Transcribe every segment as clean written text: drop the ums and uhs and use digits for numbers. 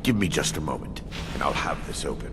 Give me just a moment, and I'll have this open.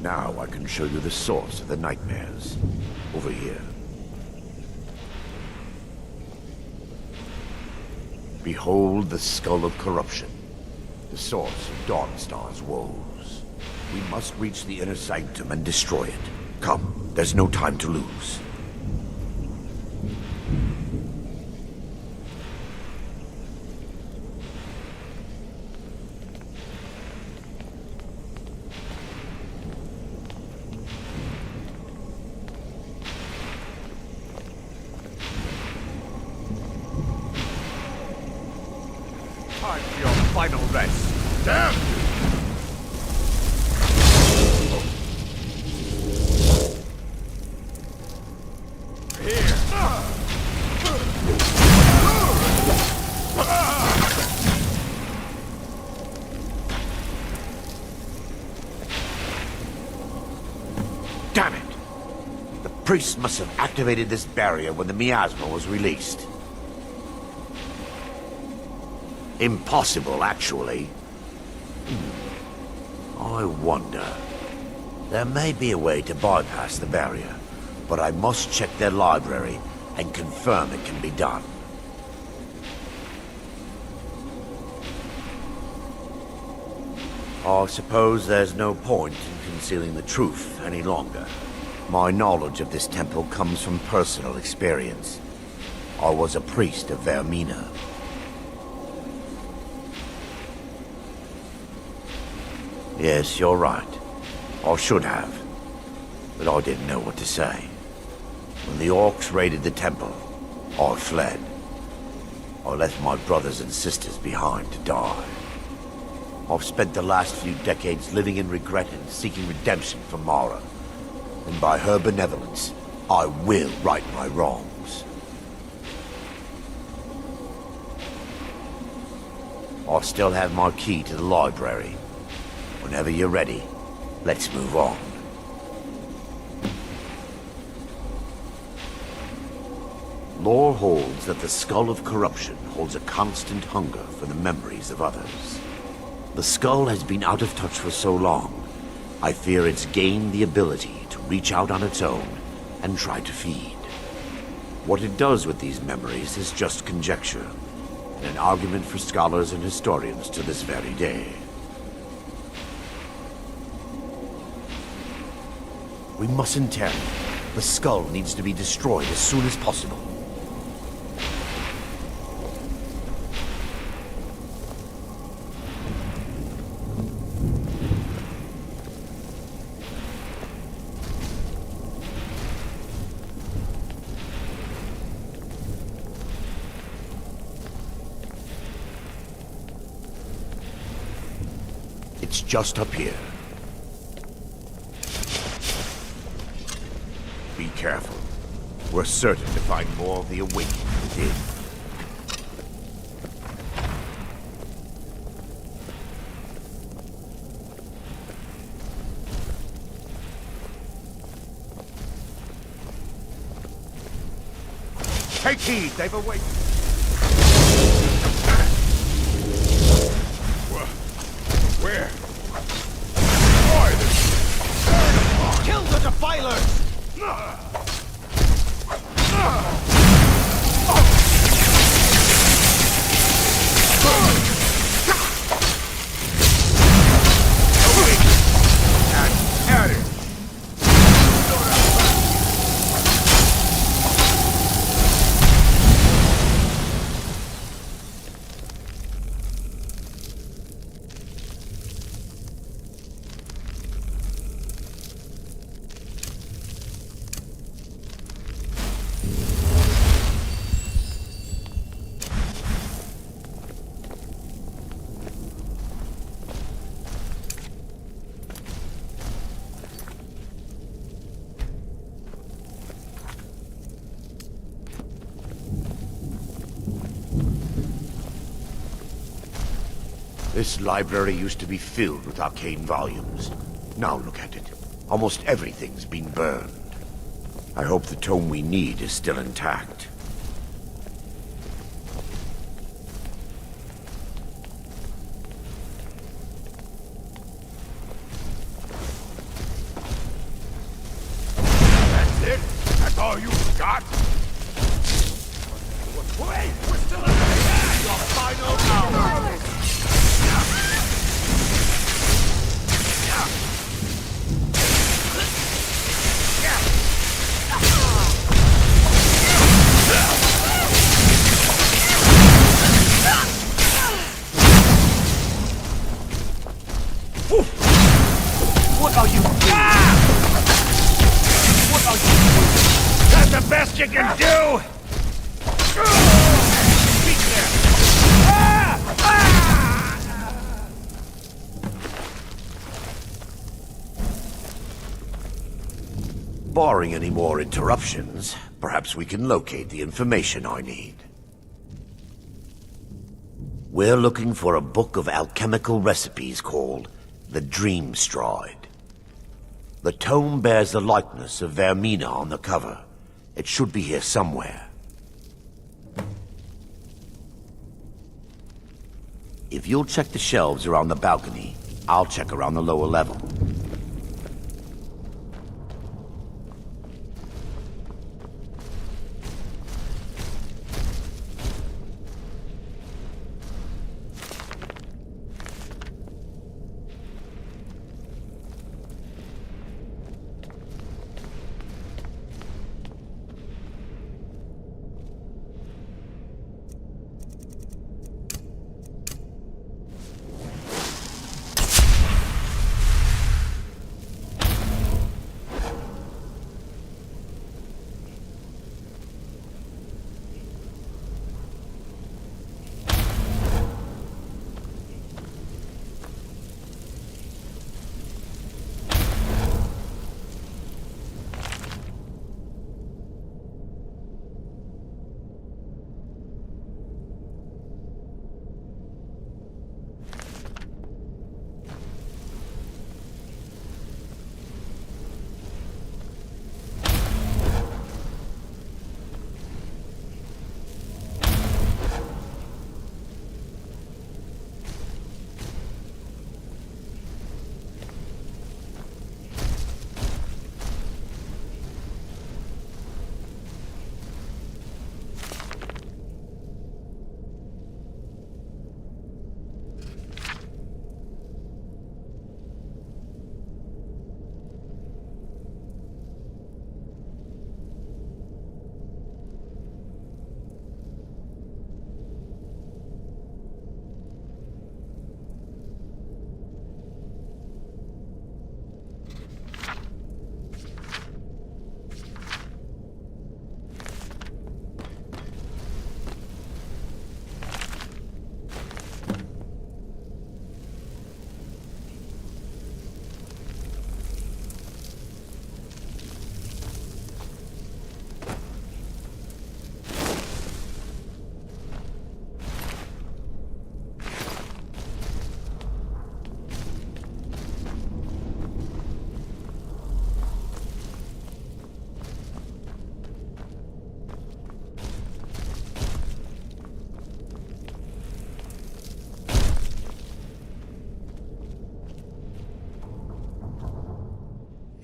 Now I can show you the source of the nightmares. Over here. Behold the skull of corruption. The source of Dawnstar's woes. We must reach the inner sanctum and destroy it. Come, there's no time to lose. Time for your final rest. Damn you! priests must have activated this barrier when the miasma was released. Impossible, actually. I wonder. There may be a way to bypass the barrier, but I must check their library and confirm it can be done. I suppose there's no point in concealing the truth any longer. My knowledge of this temple comes from personal experience. I was a priest of Vermina. Yes, you're right. I should have. But I didn't know what to say. When the orcs raided the temple, I fled. I left my brothers and sisters behind to die. I've spent the last few decades living in regret and seeking redemption from Mara. And by her benevolence, I will right my wrongs. I still have my key to the library. Whenever you're ready, let's move on. Lore holds that the Skull of Corruption holds a constant hunger for the memories of others. The skull has been out of touch for so long, I fear it's gained the ability to reach out on its own and try to feed. What it does with these memories is just conjecture, and an argument for scholars and historians to this very day. We mustn't tarry. The skull needs to be destroyed as soon as possible. It's just up here. Be careful. We're certain to find more of the awakening within. Take heed, they've awakened. Where? Boy, this... Kill the defilers! At it! This library used to be filled with arcane volumes. Now look at it. Almost everything's been burned. I hope the tome we need is still intact. That's it? That's all you got? Wait! We're still in your final hour! What are you doing? What are you doing? That's the best you can do! Keep there! Barring any more interruptions, perhaps we can locate the information I need. We're looking for a book of alchemical recipes called the Dream Stride. The tome bears the likeness of Vermina on the cover. It should be here somewhere. If you'll check the shelves around the balcony, I'll check around the lower level.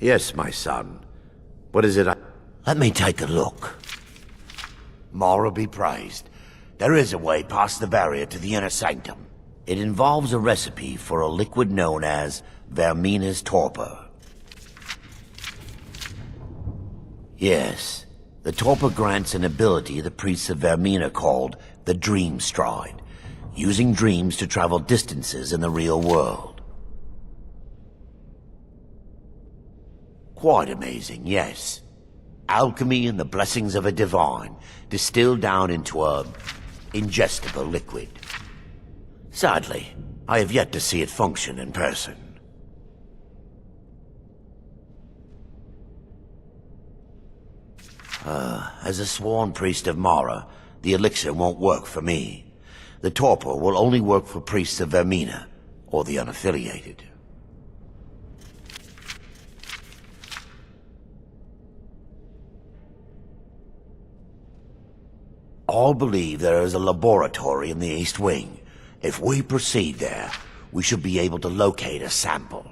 Yes, my son. What is it Let me take a look. Mara be praised. There is a way past the barrier to the inner sanctum. It involves a recipe for a liquid known as Vermina's torpor. Yes, the torpor grants an ability the priests of Vermina called the Dream Stride, using dreams to travel distances in the real world. Quite amazing, yes. Alchemy and the blessings of a divine, distilled down into a ingestible liquid. Sadly, I have yet to see it function in person. As a sworn priest of Mara, the elixir won't work for me. The torpor will only work for priests of Vermina, or the unaffiliated. All believe there is a laboratory in the East Wing. If we proceed there, we should be able to locate a sample.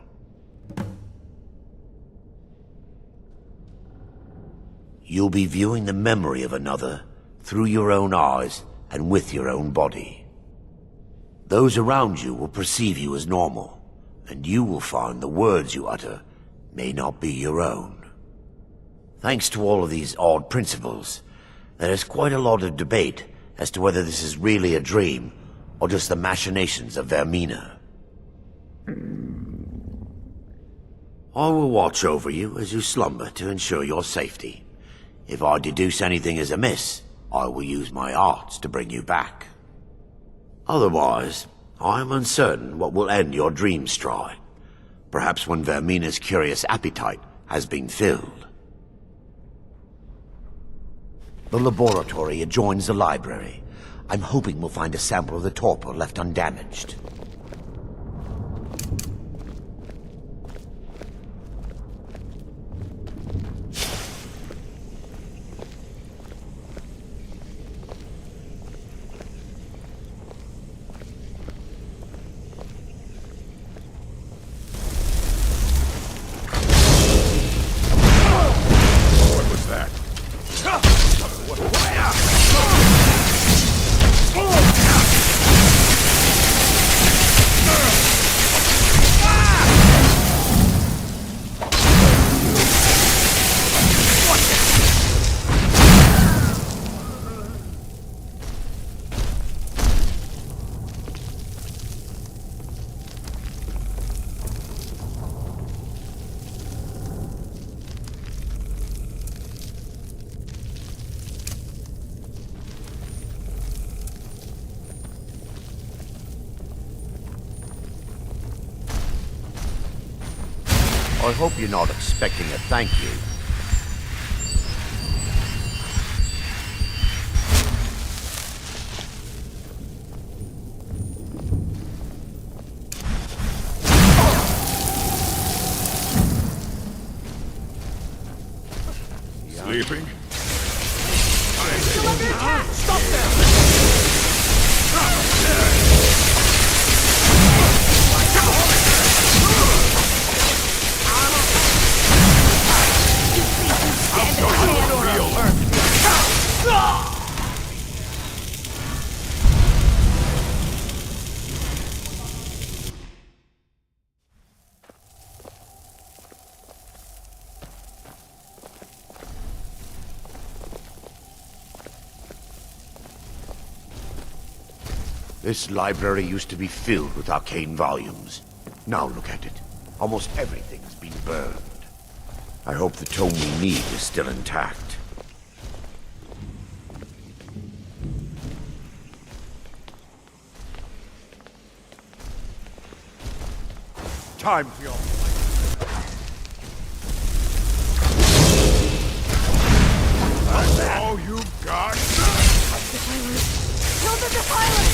You'll be viewing the memory of another through your own eyes and with your own body. Those around you will perceive you as normal, and you will find the words you utter may not be your own. Thanks to all of these odd principles, there is quite a lot of debate as to whether this is really a dream or just the machinations of Vermina. I will watch over you as you slumber to ensure your safety. If I deduce anything is amiss, I will use my arts to bring you back. Otherwise, I am uncertain what will end your dream stride. Perhaps when Vermina's curious appetite has been filled. The laboratory adjoins the library. I'm hoping we'll find a sample of the torpor left undamaged. I hope you're not expecting a thank you. Sleeping? Stop there! This library used to be filled with arcane volumes. Now look at it. Almost everything's been burned. I hope the tome we need is still intact. Time for your... That's all you've got? Kill the defiler!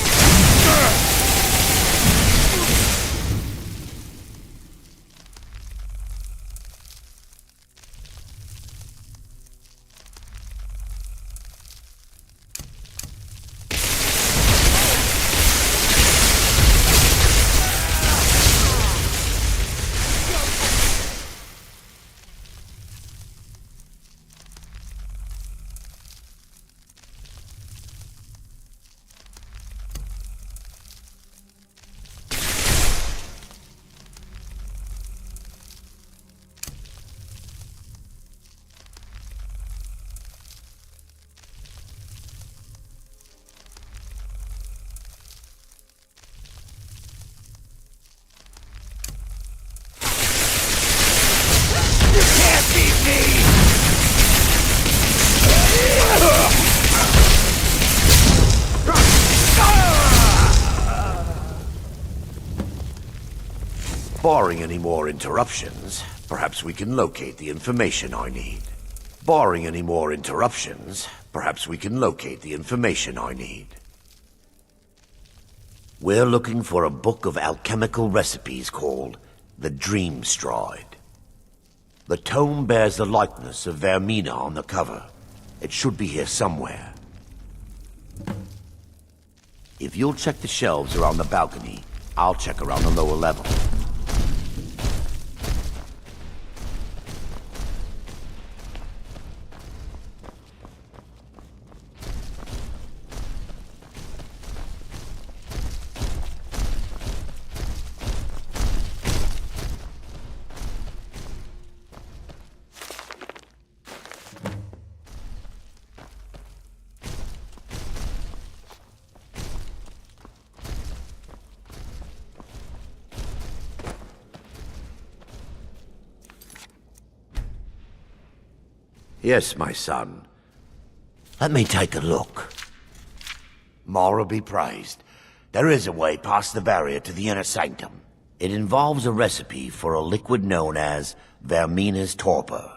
Barring any more interruptions, perhaps we can locate the information I need. Barring any more interruptions, perhaps we can locate the information I need. We're looking for a book of alchemical recipes called the Dream Stride. The tome bears the likeness of Vermina on the cover. It should be here somewhere. If you'll check the shelves around the balcony, I'll check around the lower level. Yes, my son. Let me take a look. Mara be praised. There is a way past the barrier to the inner sanctum. It involves a recipe for a liquid known as Vermina's torpor.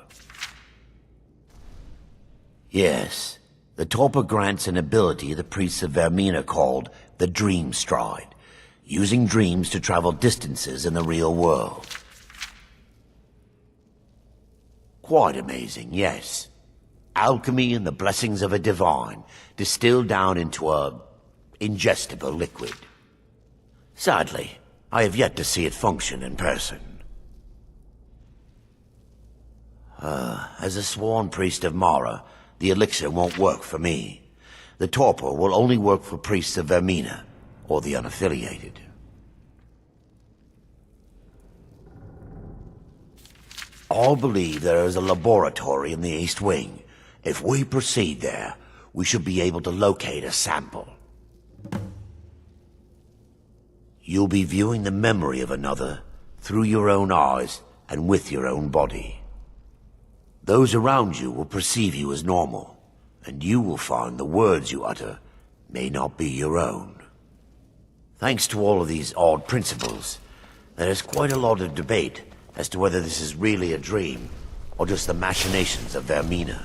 Yes, the torpor grants an ability the priests of Vermina called the Dream Stride, using dreams to travel distances in the real world. Quite amazing, yes. Alchemy and the blessings of a divine, distilled down into a ingestible liquid. Sadly, I have yet to see it function in person. As a sworn priest of Mara, the elixir won't work for me. The torpor will only work for priests of Vermina, or the unaffiliated. All believe there is a laboratory in the East Wing. If we proceed there, we should be able to locate a sample. You'll be viewing the memory of another through your own eyes and with your own body. Those around you will perceive you as normal, and you will find the words you utter may not be your own. Thanks to all of these odd principles, there is quite a lot of debate as to whether this is really a dream or just the machinations of Vermina.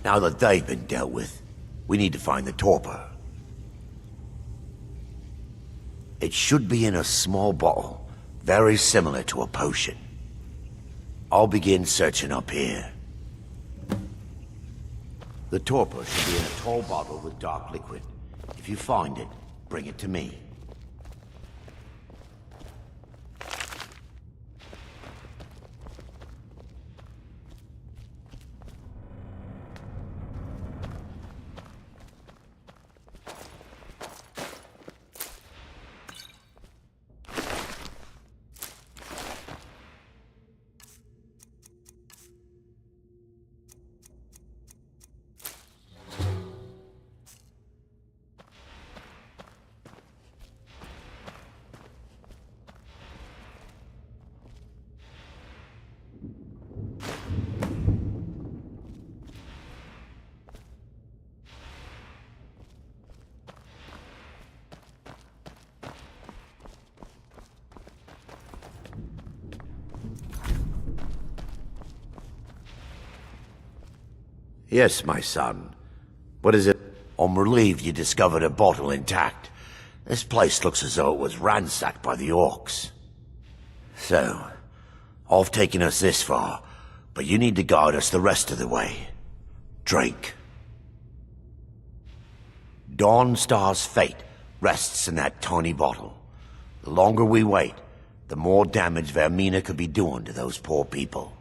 Now that they've been dealt with, we need to find the torpor. It should be in a small bottle, very similar to a potion. I'll begin searching up here. The torpor should be in a tall bottle with dark liquid. If you find it, bring it to me. Yes, my son. What is it? I'm relieved you discovered a bottle intact. This place looks as though it was ransacked by the orcs. So, I've taken us this far, but you need to guide us the rest of the way. Drake. Dawnstar's fate rests in that tiny bottle. The longer we wait, the more damage Vermina could be doing to those poor people.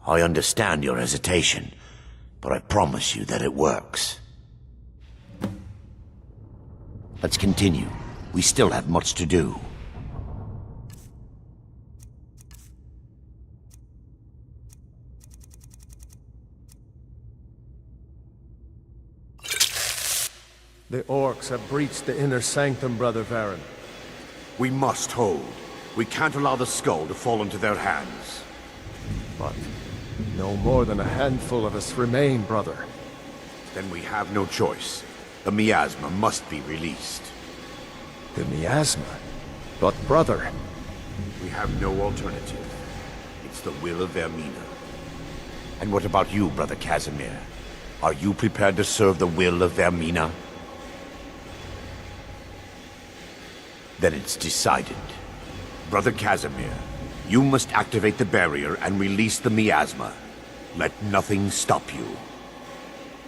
I understand your hesitation, but I promise you that it works. Let's continue. We still have much to do. The orcs have breached the inner sanctum, Brother Varen. We must hold. We can't allow the skull to fall into their hands. But no more than a handful of us remain, brother. Then we have no choice. The miasma must be released. The miasma? But brother... We have no alternative. It's the will of Vermina. And what about you, Brother Casimir? Are you prepared to serve the will of Vermina? Then it's decided. Brother Casimir, you must activate the barrier and release the miasma. Let nothing stop you.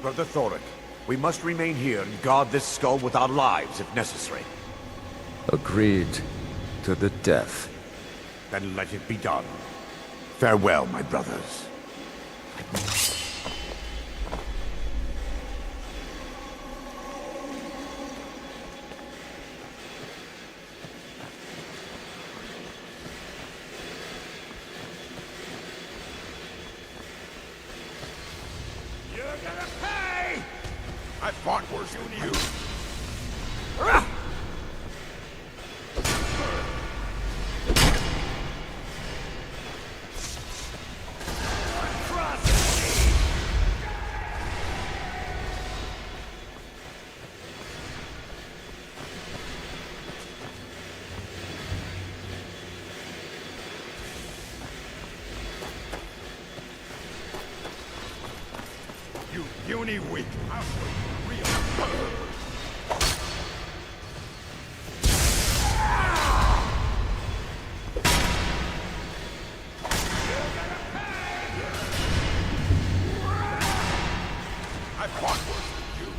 Brother Thoric, we must remain here and guard this skull with our lives if necessary. Agreed to the death. Then let it be done. Farewell, my brothers. You're gonna pay! I fought worse than you. You puny weak. I'll show you real. I fought worse than you.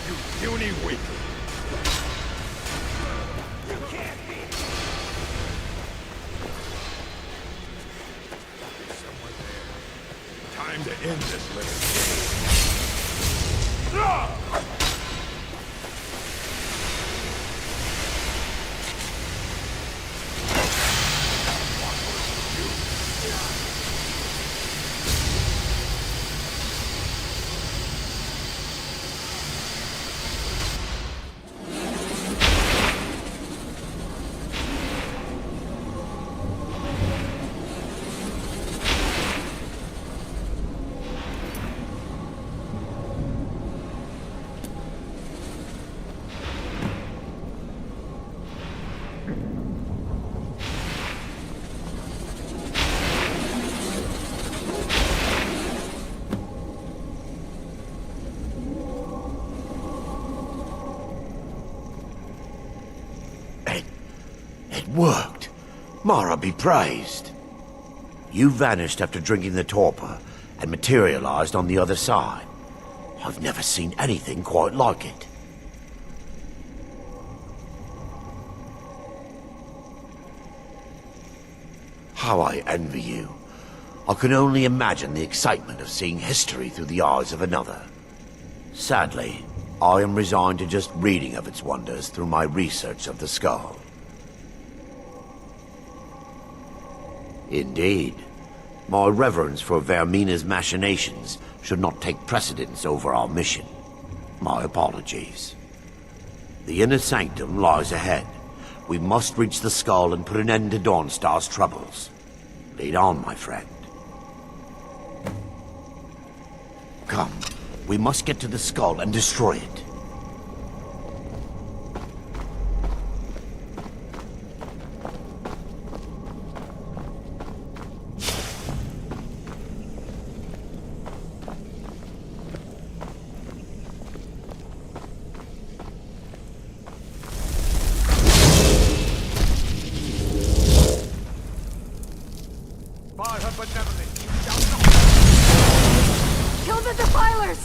You puny weak. You can't beat me. There's someone there. Time to end this little game. It worked. Mara be praised. You vanished after drinking the torpor and materialized on the other side. I've never seen anything quite like it. How I envy you. I can only imagine the excitement of seeing history through the eyes of another. Sadly, I am resigned to just reading of its wonders through my research of the skull. Indeed. My reverence for Vermina's machinations should not take precedence over our mission. My apologies. The inner sanctum lies ahead. We must reach the skull and put an end to Dawnstar's troubles. Lead on, my friend. Come, we must get to the skull and destroy it. By her benevolence, you shall not. Kill the defilers!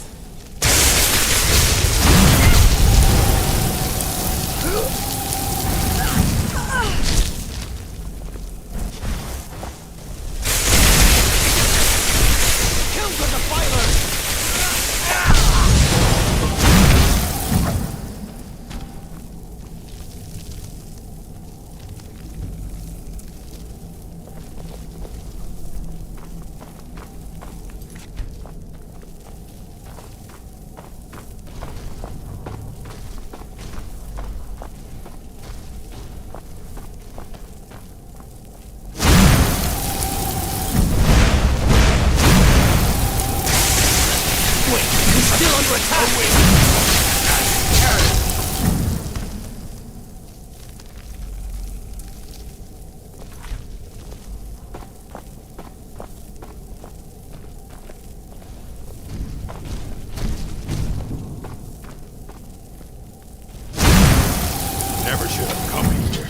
Never should have come here.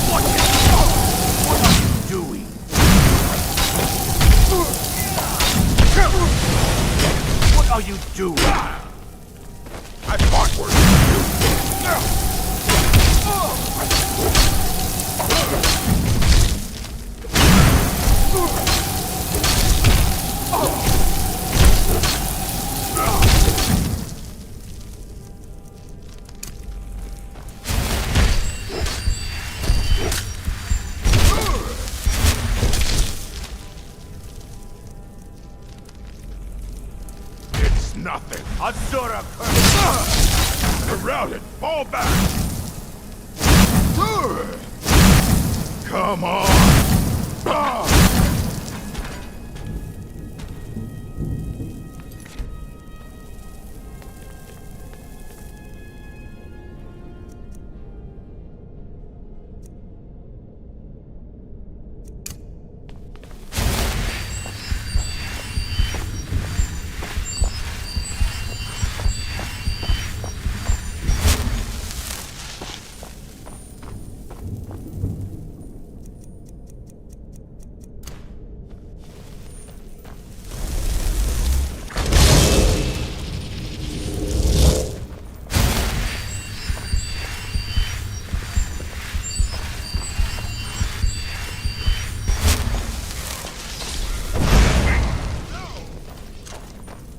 What are you doing? What are you doing? I fought worse than you. It's nothing. Asura Surrounded. Fall back. Come on.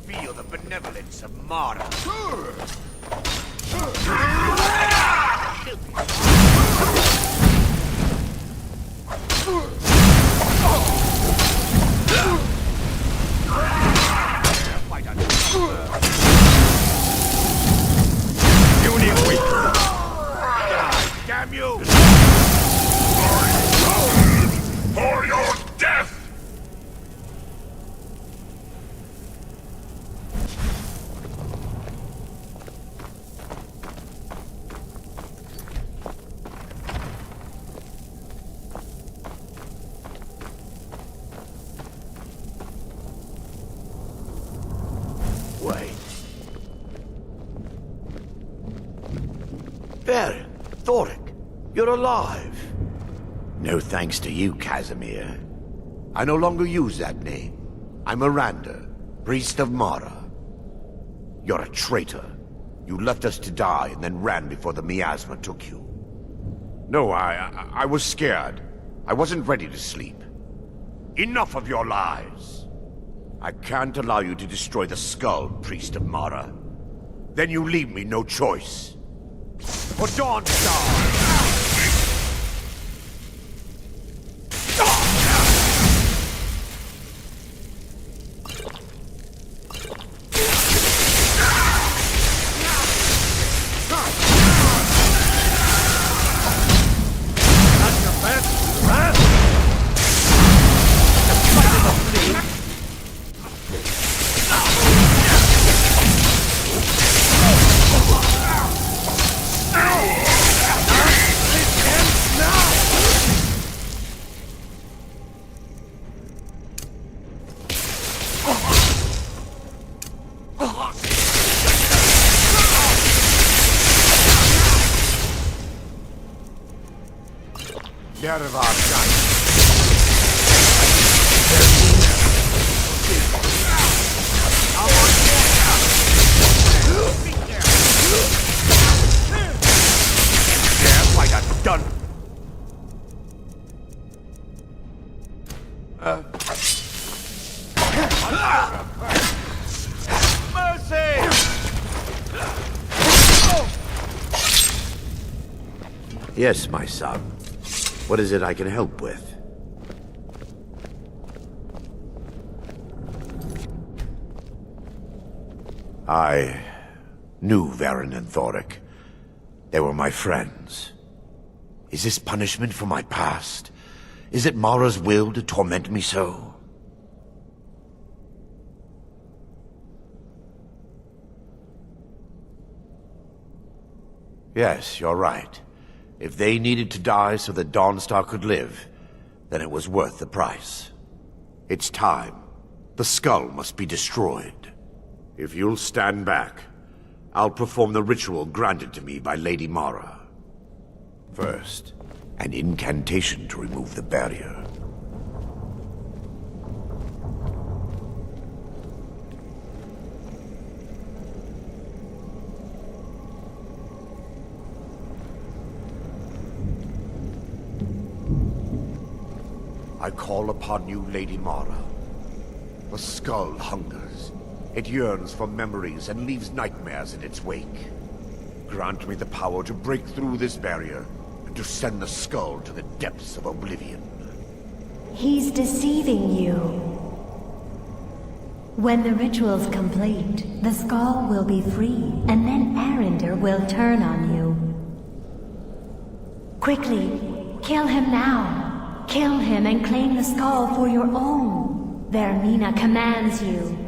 Feel the benevolence of Mara. You need weaker. Damn you! For your death! Wait. There, Thoric, you're alive. No thanks to you, Casimir. I no longer use that name. I'm Miranda, priest of Mara. You're a traitor. You left us to die and then ran before the miasma took you. No, I was scared. I wasn't ready to sleep. Enough of your lies. I can't allow you to destroy the skull, priest of Mara. Then you leave me no choice. For Dawnstar! Get out of our sight. Damn, like a done. Mercy! Yes, my son. What is it I can help with? I knew Varen and Thoric. They were my friends. Is this punishment for my past? Is it Mara's will to torment me so? Yes, you're right. If they needed to die so that Dawnstar could live, then it was worth the price. It's time. The skull must be destroyed. If you'll stand back, I'll perform the ritual granted to me by Lady Mara. First, an incantation to remove the barrier. I call upon you, Lady Mara. The skull hungers. It yearns for memories and leaves nightmares in its wake. Grant me the power to break through this barrier and to send the skull to the depths of oblivion. He's deceiving you. When the ritual's complete, the skull will be free, and then Arender will turn on you. Quickly, kill him now. Kill him and claim the skull for your own. Vermina commands you.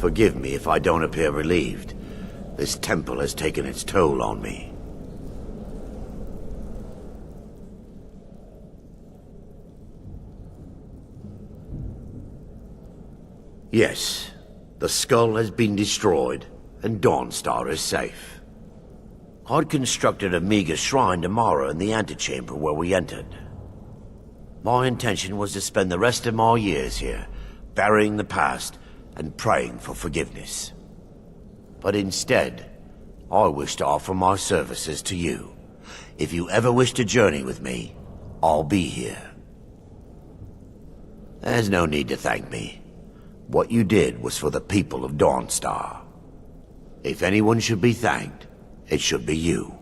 Forgive me if I don't appear relieved. This temple has taken its toll on me. Yes, the skull has been destroyed, and Dawnstar is safe. I'd constructed a meager shrine to Mara in the antechamber where we entered. My intention was to spend the rest of my years here, burying the past and praying for forgiveness. But instead, I wish to offer my services to you. If you ever wish to journey with me, I'll be here. There's no need to thank me. What you did was for the people of Dawnstar. If anyone should be thanked, it should be you.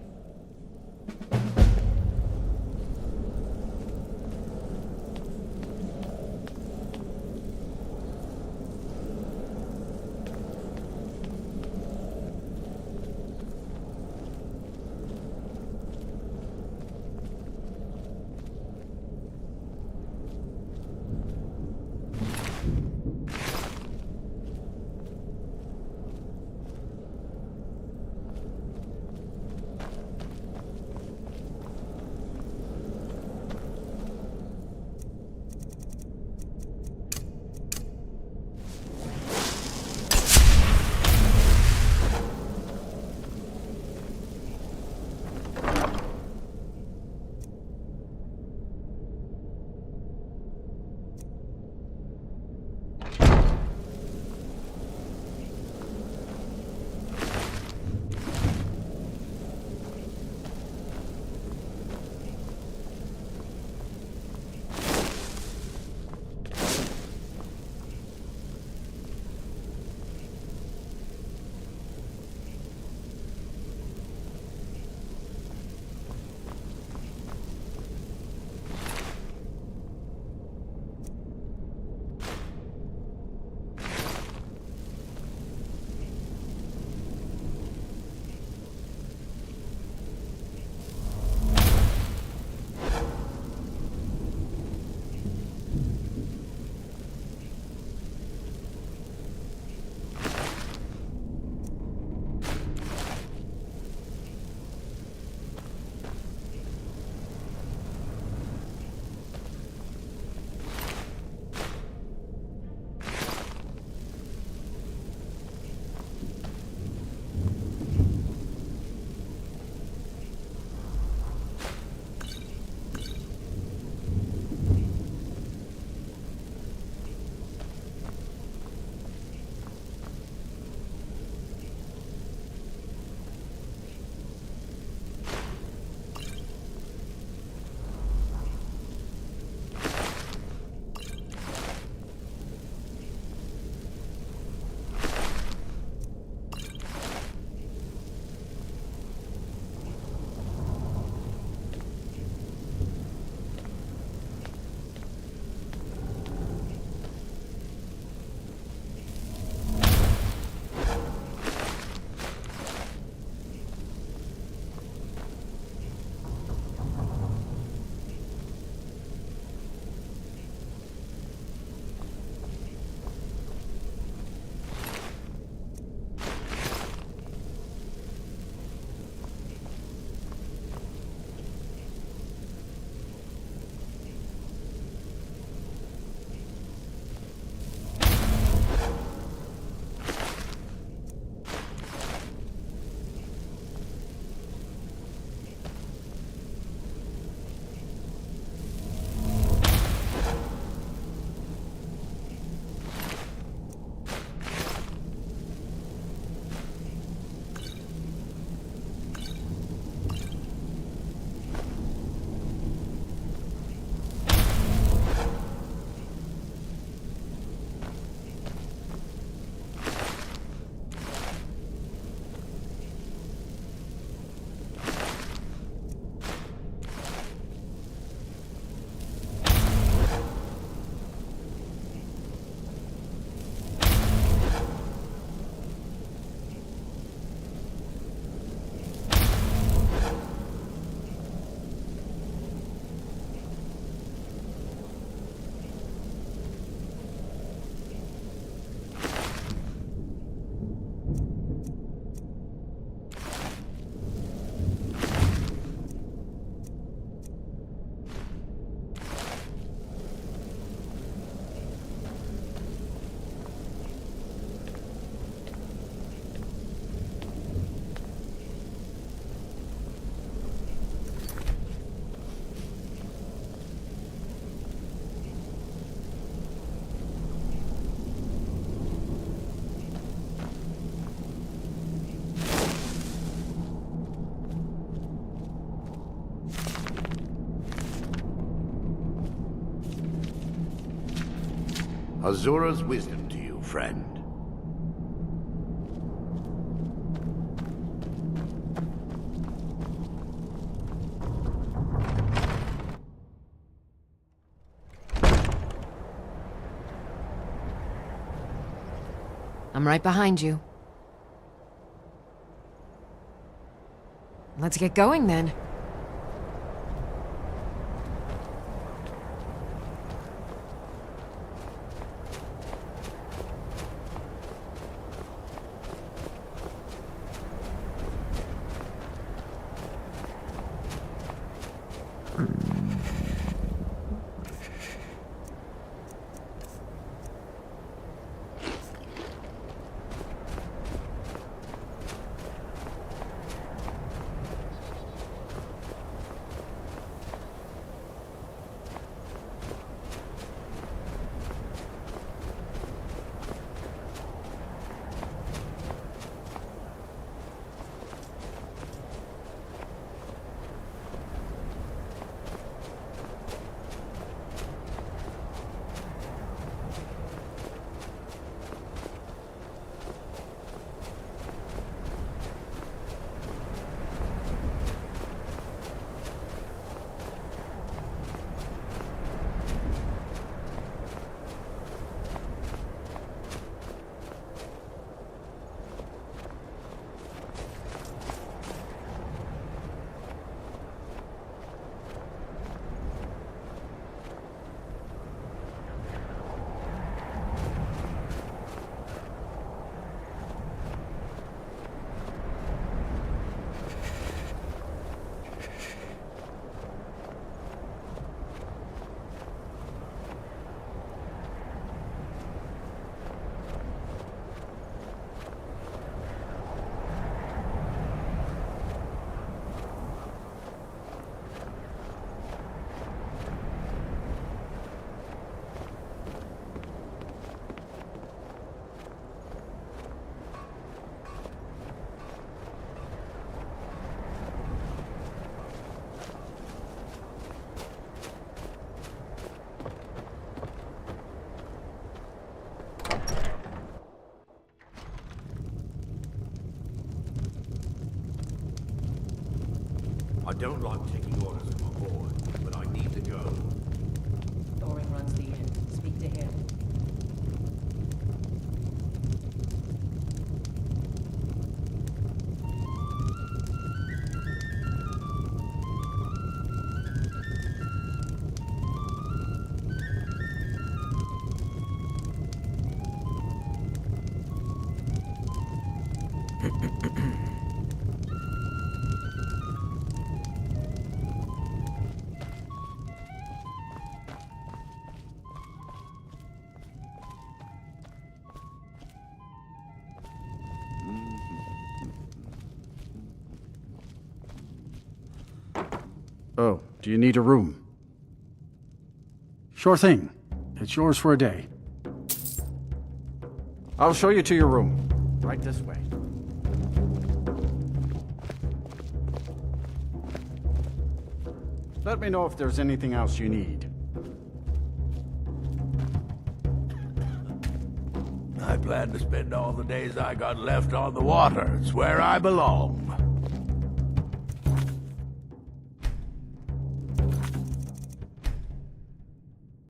Azura's wisdom to you, friend. I'm right behind you. Let's get going then. I don't like taking orders from a board, but I need to go. Thorin runs the inn. Speak to him. Oh, do you need a room? Sure thing. It's yours for a day. I'll show you to your room. Right this way. Let me know if there's anything else you need. I plan to spend all the days I got left on the water. It's where I belong.